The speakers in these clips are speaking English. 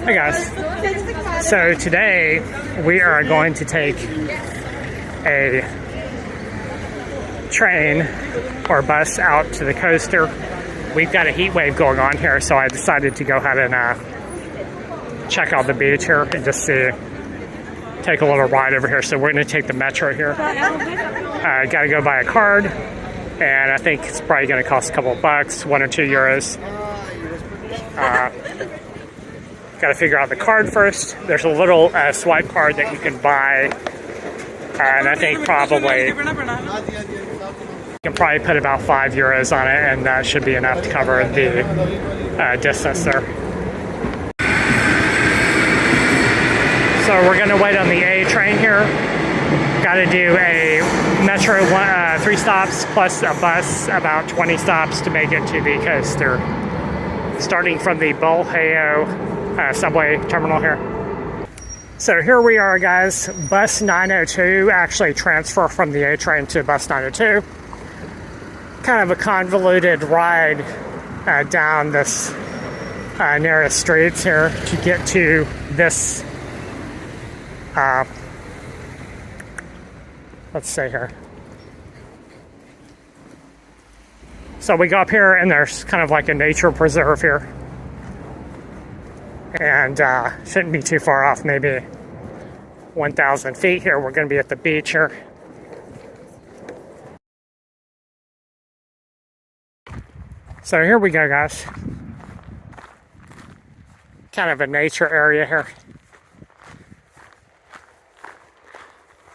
Hi guys. So today we are going to take a train or bus out to the coaster. We've got a heat wave going on here, so I decided to go ahead and check out the beach here and just take a little ride over here. So we're going to take the metro here. Got to go buy a card, and I think it's probably going to cost a couple of bucks, €1 or €2. Got to figure out the card first. There's a little swipe card that you can buy, and I think probably you can probably put about €5 on it, and that should be enough to cover the distance there. So we're going to wait on the A train here. Got to do a metro 3 stops plus a bus, about 20 stops to make it to the coaster. Starting from the Bolheo subway terminal here. So here we are, guys. Bus 902 actually transfer from the A train to bus 902. Kind of a convoluted ride down this narrow streets here to get to this let's see here. So we go up here and there's kind of like a nature preserve here. And shouldn't be too far off, maybe 1,000 feet here. We're going to be at the beach here. So here we go, guys. Kind of a nature area here.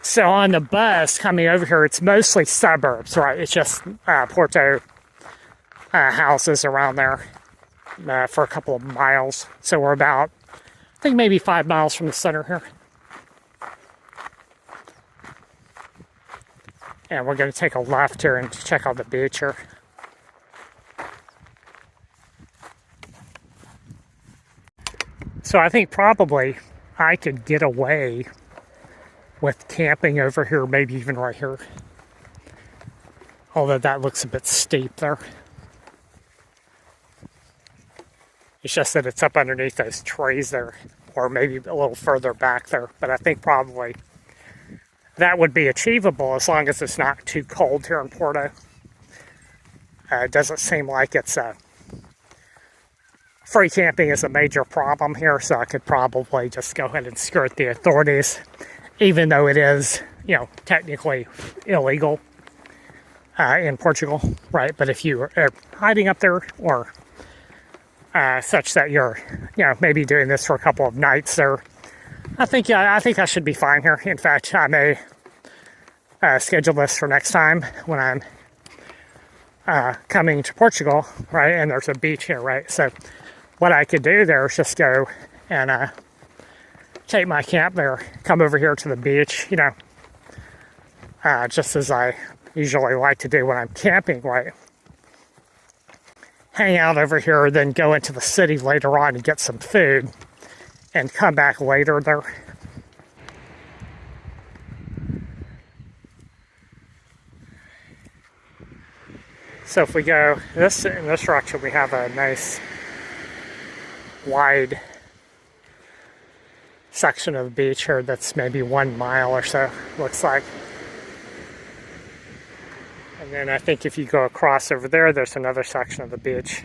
So on the bus coming over here, it's mostly suburbs, right? It's just Porto houses around there for a couple of miles. So we're about, I think, maybe 5 miles from the center here. And we're going to take a left here and check out the beach here. So I think probably I could get away with camping over here, maybe even right here. Although that looks a bit steep there. It's just that it's up underneath those trees there, or maybe a little further back there. But I think probably that would be achievable as long as it's not too cold here in Porto. It doesn't seem like it's free camping is a major problem here, so I could probably just go ahead and skirt the authorities, even though it is, you know, technically illegal in Portugal, right? But if you are hiding up there or such that you're, you know, maybe doing this for a couple of nights there, I think I should be fine here. In fact, I may schedule this for next time when I'm coming to Portugal, right? And there's a beach here, right? So what I could do there is just go and take my camp there, come over here to the beach, you know, just as I usually like to do when I'm camping, right? Hang out over here, then go into the city later on and get some food and come back later there. So if we go in this direction, we have a nice wide section of the beach here that's maybe 1 mile or so, looks like. And then I think if you go across over there, there's another section of the beach.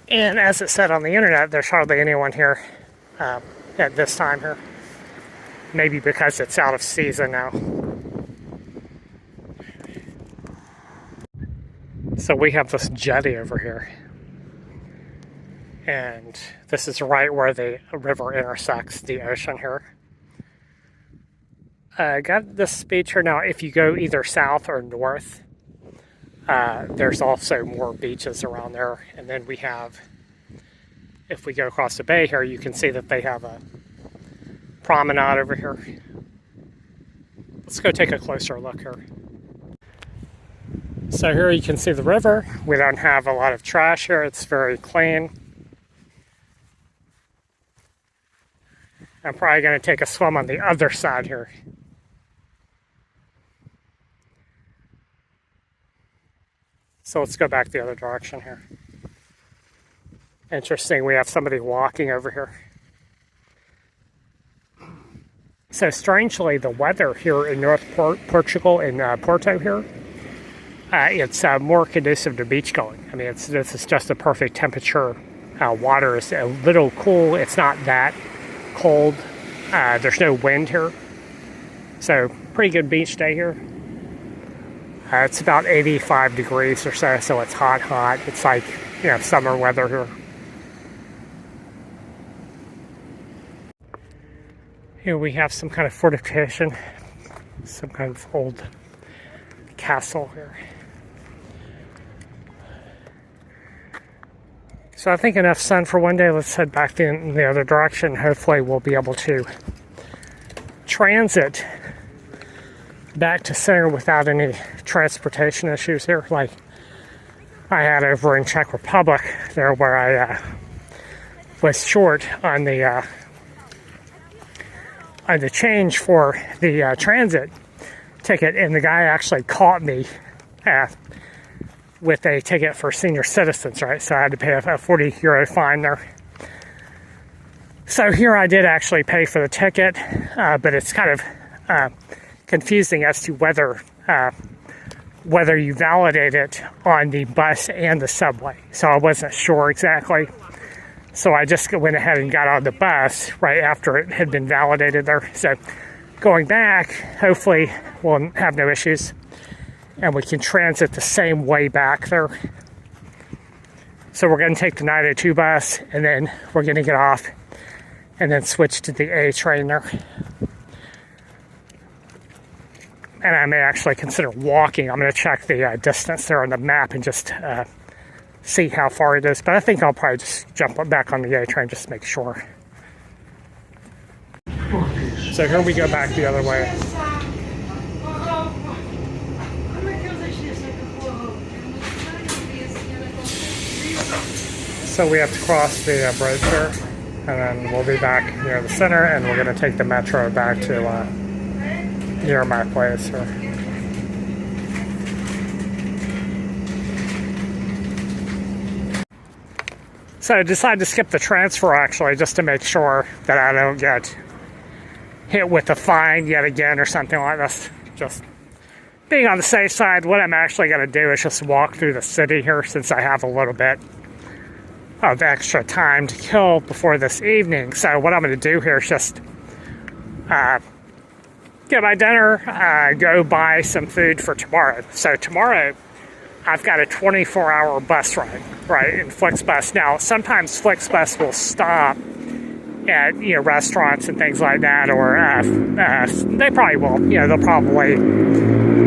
And as it said on the internet, there's hardly anyone here at this time here. Maybe because it's out of season now. So we have this jetty over here. And this is right where the river intersects the ocean here. Got this beach here now. If you go either south or north, there's also more beaches around there. And then we have, if we go across the bay here, you can see that they have a promenade over here. Let's go take a closer look here. So here you can see the river. We don't have a lot of trash here. It's very clean. I'm probably going to take a swim on the other side here. So let's go back the other direction here. Interesting, we have somebody walking over here. So strangely, the weather here in North Portugal, in Porto here, it's more conducive to beach going. I mean, this is just a perfect temperature. Water is a little cool. It's not that cold. There's no wind here. So pretty good beach day here. It's about 85 degrees or so, so it's hot. It's like, summer weather here. Here we have some kind of fortification, some kind of old castle here. So I think enough sun for one day. Let's head back in the other direction. Hopefully we'll be able to transit back to center without any transportation issues here, like I had over in Czech Republic there, where I was short on the change for the transit ticket, and the guy actually caught me with a ticket for senior citizens, right? So I had to pay a 40 € fine there. So here I did actually pay for the ticket, but it's kind of confusing as to whether you validate it on the bus and the subway. So I wasn't sure exactly. So I just went ahead and got on the bus right after it had been validated there. So going back, hopefully we'll have no issues, and we can transit the same way back there. So we're going to take the 902 bus, and then we're going to get off and then switch to the A train there. And I may actually consider walking. I'm going to check the distance there on the map and just see how far it is. But I think I'll probably just jump back on the A train just to make sure. So here we go back the other way. So we have to cross the bridge here, and then we'll be back near the center, and we're going to take the metro back to near my place here. So I decided to skip the transfer actually, just to make sure that I don't get hit with a fine yet again or something like this. Just being on the safe side. What I'm actually going to do is just walk through the city here, since I have a little bit of extra time to kill before this evening. So what I'm going to do here is just get my dinner, go buy some food for tomorrow. So tomorrow I've got a 24-hour bus ride, right, in Flixbus. Now, sometimes Flixbus will stop at, restaurants and things like that, or they probably will. They'll probably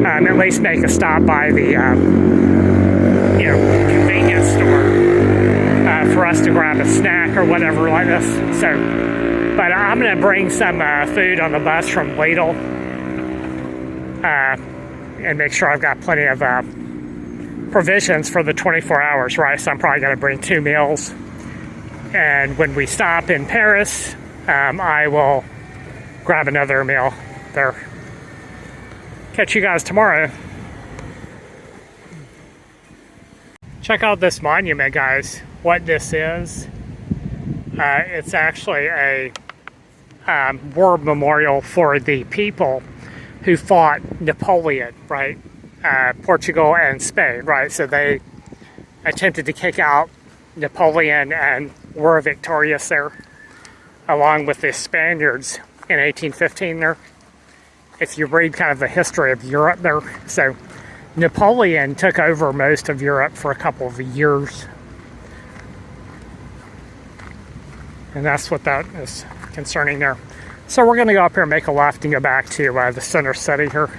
at least make a stop by the, convenience store for us to grab a snack or whatever like this. So, but I'm going to bring some food on the bus from Lidl and make sure I've got plenty of provisions for the 24 hours, right? So I'm probably going to bring 2 meals. And when we stop in Paris, I will grab another meal there. Catch you guys tomorrow. Check out this monument, guys. What this is. It's actually a war memorial for the people who fought Napoleon, right? Portugal and Spain, right? So they attempted to kick out Napoleon and were victorious there, along with the Spaniards in 1815 there. If you read kind of the history of Europe there, so Napoleon took over most of Europe for a couple of years. And that's what that is concerning there. So we're going to go up here and make a left and go back to the center city here.